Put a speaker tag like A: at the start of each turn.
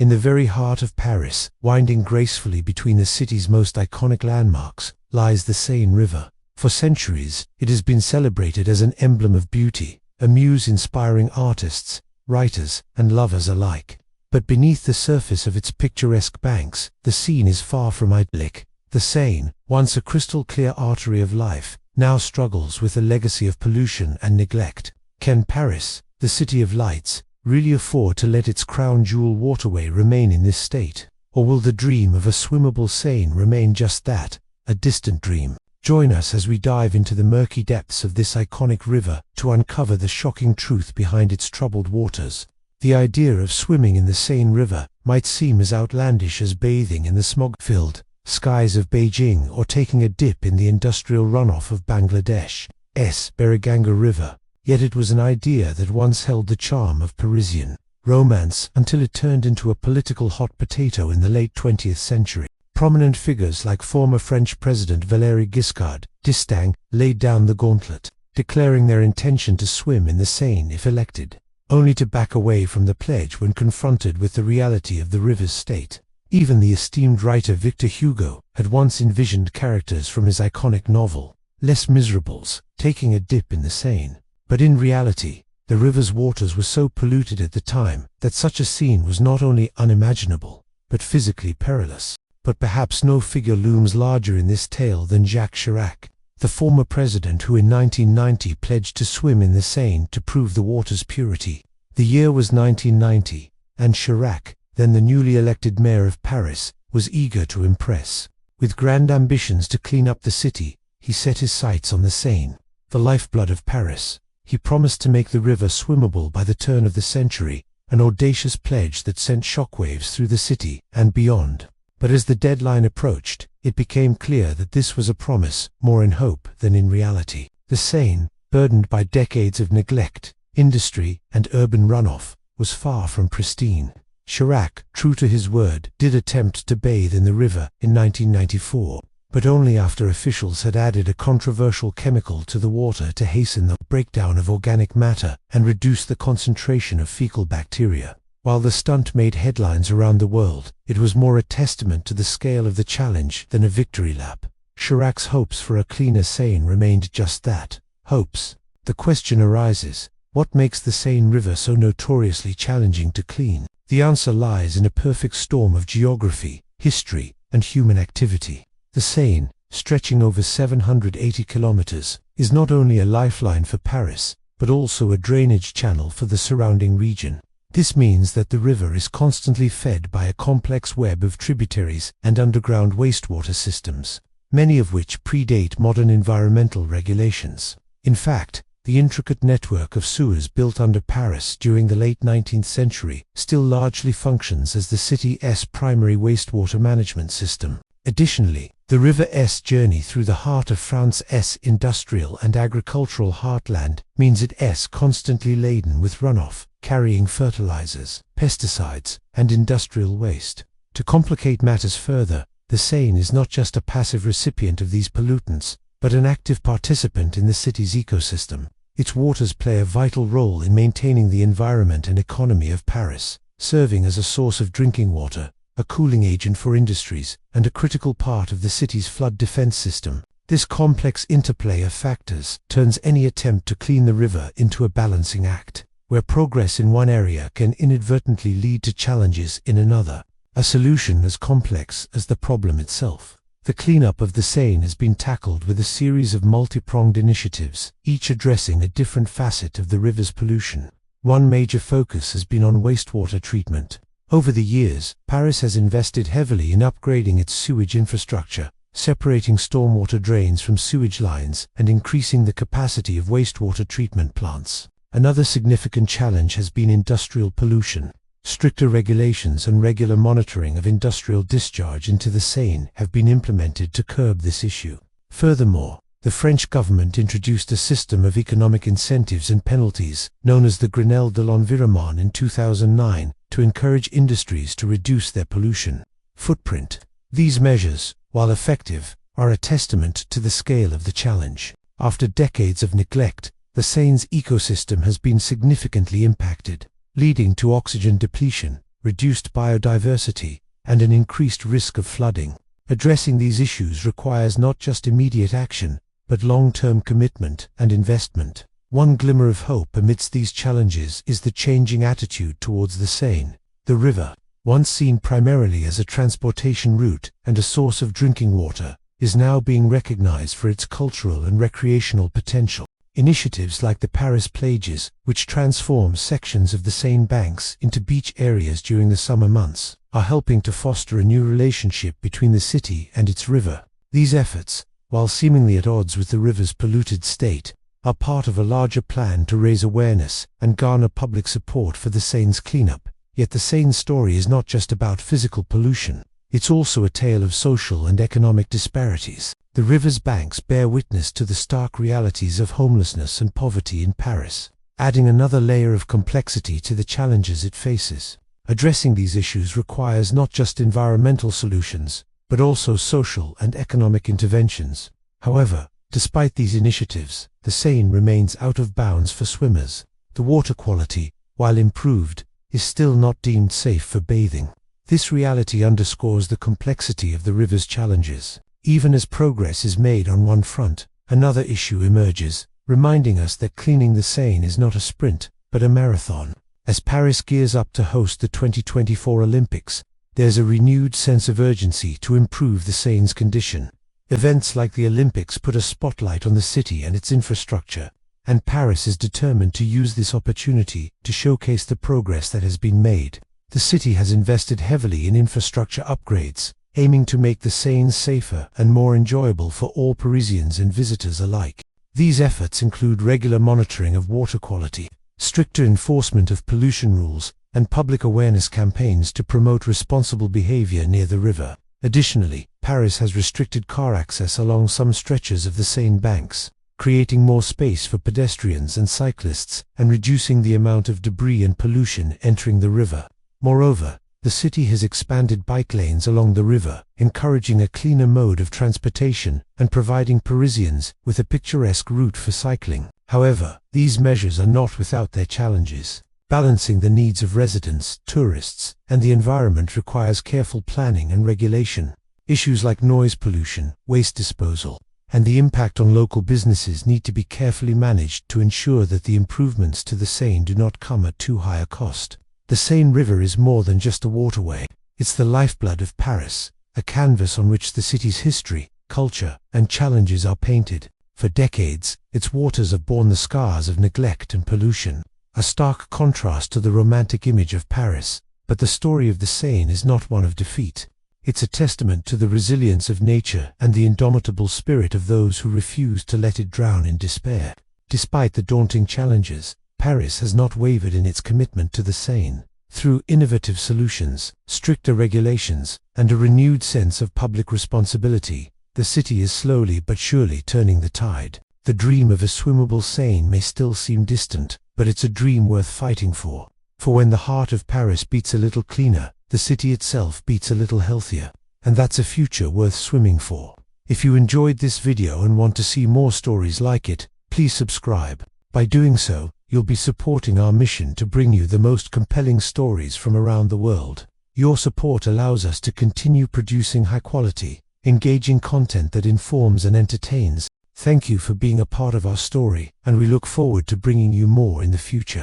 A: In the very heart of Paris, winding gracefully between the city's most iconic landmarks, lies the Seine River. For centuries, it has been celebrated as an emblem of beauty, a muse inspiring artists, writers, and lovers alike. But beneath the surface of its picturesque banks, the scene is far from idyllic. The Seine, once a crystal-clear artery of life, now struggles with a legacy of pollution and neglect. Can Paris, the city of lights, really afford to let its crown jewel waterway remain in this state? Or will the dream of a swimmable Seine remain just that, a distant dream? Join us as we dive into the murky depths of this iconic river to uncover the shocking truth behind its troubled waters. The idea of swimming in the Seine River might seem as outlandish as bathing in the smog-filled skies of Beijing or taking a dip in the industrial runoff of Bangladesh's Bariganga River. Yet it was an idea that once held the charm of Parisian romance until it turned into a political hot potato in the late 20th century. Prominent figures like former French President Valéry Giscard d'Estaing laid down the gauntlet, declaring their intention to swim in the Seine if elected, only to back away from the pledge when confronted with the reality of the river's state. Even the esteemed writer Victor Hugo had once envisioned characters from his iconic novel, Les Miserables, taking a dip in the Seine. But in reality, the river's waters were so polluted at the time that such a scene was not only unimaginable, but physically perilous. But perhaps no figure looms larger in this tale than Jacques Chirac, the former president who in 1990 pledged to swim in the Seine to prove the water's purity. The year was 1990, and Chirac, then the newly elected mayor of Paris, was eager to impress. With grand ambitions to clean up the city, he set his sights on the Seine, the lifeblood of Paris. He promised to make the river swimmable by the turn of the century, an audacious pledge that sent shockwaves through the city and beyond. But as the deadline approached, it became clear that this was a promise more in hope than in reality. The Seine, burdened by decades of neglect, industry, and urban runoff, was far from pristine. Chirac, true to his word, did attempt to bathe in the river in 1994, but only after officials had added a controversial chemical to the water to hasten the breakdown of organic matter and reduce the concentration of fecal bacteria. While the stunt made headlines around the world, it was more a testament to the scale of the challenge than a victory lap. Chirac's hopes for a cleaner Seine remained just that, hopes. The question arises, what makes the Seine River so notoriously challenging to clean? The answer lies in a perfect storm of geography, history, and human activity. The Seine, stretching over 780 kilometers, is not only a lifeline for Paris, but also a drainage channel for the surrounding region. This means that the river is constantly fed by a complex web of tributaries and underground wastewater systems, many of which predate modern environmental regulations. In fact, the intricate network of sewers built under Paris during the late 19th century still largely functions as the city's primary wastewater management system. Additionally, the river's journey through the heart of France's industrial and agricultural heartland means it is constantly laden with runoff, carrying fertilizers, pesticides, and industrial waste. To complicate matters further, the Seine is not just a passive recipient of these pollutants, but an active participant in the city's ecosystem. Its waters play a vital role in maintaining the environment and economy of Paris, serving as a source of drinking water, a cooling agent for industries, and a critical part of the city's flood defense system. This complex interplay of factors turns any attempt to clean the river into a balancing act, where progress in one area can inadvertently lead to challenges in another, a solution as complex as the problem itself. The cleanup of the Seine has been tackled with a series of multi-pronged initiatives, each addressing a different facet of the river's pollution. One major focus has been on wastewater treatment. Over the years, Paris has invested heavily in upgrading its sewage infrastructure, separating stormwater drains from sewage lines and increasing the capacity of wastewater treatment plants. Another significant challenge has been industrial pollution. Stricter regulations and regular monitoring of industrial discharge into the Seine have been implemented to curb this issue. Furthermore, the French government introduced a system of economic incentives and penalties, known as the Grenelle de l'Environnement in 2009, to encourage industries to reduce their pollution footprint. These measures, while effective, are a testament to the scale of the challenge. After decades of neglect, the Seine's ecosystem has been significantly impacted, leading to oxygen depletion, reduced biodiversity, and an increased risk of flooding. Addressing these issues requires not just immediate action, but long-term commitment and investment. One glimmer of hope amidst these challenges is the changing attitude towards the Seine. The river, once seen primarily as a transportation route and a source of drinking water, is now being recognized for its cultural and recreational potential. Initiatives like the Paris Plages, which transform sections of the Seine banks into beach areas during the summer months, are helping to foster a new relationship between the city and its river. These efforts, while seemingly at odds with the river's polluted state, are part of a larger plan to raise awareness and garner public support for the Seine's cleanup. Yet the Seine story is not just about physical pollution. It's also a tale of social and economic disparities. The river's banks bear witness to the stark realities of homelessness and poverty in Paris, adding another layer of complexity to the challenges it faces. Addressing these issues requires not just environmental solutions, but also social and economic interventions. However, despite these initiatives, the Seine remains out of bounds for swimmers. The water quality, while improved, is still not deemed safe for bathing. This reality underscores the complexity of the river's challenges. Even as progress is made on one front, another issue emerges, reminding us that cleaning the Seine is not a sprint, but a marathon. As Paris gears up to host the 2024 Olympics, there's a renewed sense of urgency to improve the Seine's condition. Events like the Olympics put a spotlight on the city and its infrastructure, and Paris is determined to use this opportunity to showcase the progress that has been made. The city has invested heavily in infrastructure upgrades, aiming to make the Seine safer and more enjoyable for all Parisians and visitors alike. These efforts include regular monitoring of water quality, stricter enforcement of pollution rules, and public awareness campaigns to promote responsible behavior near the river. Additionally, Paris has restricted car access along some stretches of the Seine banks, creating more space for pedestrians and cyclists and reducing the amount of debris and pollution entering the river. Moreover, the city has expanded bike lanes along the river, encouraging a cleaner mode of transportation and providing Parisians with a picturesque route for cycling. However, these measures are not without their challenges. Balancing the needs of residents, tourists, and the environment requires careful planning and regulation. Issues like noise pollution, waste disposal, and the impact on local businesses need to be carefully managed to ensure that the improvements to the Seine do not come at too high a cost. The Seine River is more than just a waterway. It's the lifeblood of Paris, a canvas on which the city's history, culture, and challenges are painted. For decades, its waters have borne the scars of neglect and pollution, a stark contrast to the romantic image of Paris. But the story of the Seine is not one of defeat. It's a testament to the resilience of nature and the indomitable spirit of those who refuse to let it drown in despair. Despite the daunting challenges, Paris has not wavered in its commitment to the Seine. Through innovative solutions, stricter regulations, and a renewed sense of public responsibility, the city is slowly but surely turning the tide. The dream of a swimmable Seine may still seem distant, but it's a dream worth fighting for. For when the heart of Paris beats a little cleaner, the city itself beats a little healthier. And that's a future worth swimming for. If you enjoyed this video and want to see more stories like it, please subscribe. By doing so, you'll be supporting our mission to bring you the most compelling stories from around the world. Your support allows us to continue producing high-quality, engaging content that informs and entertains. Thank you for being a part of our story, and we look forward to bringing you more in the future.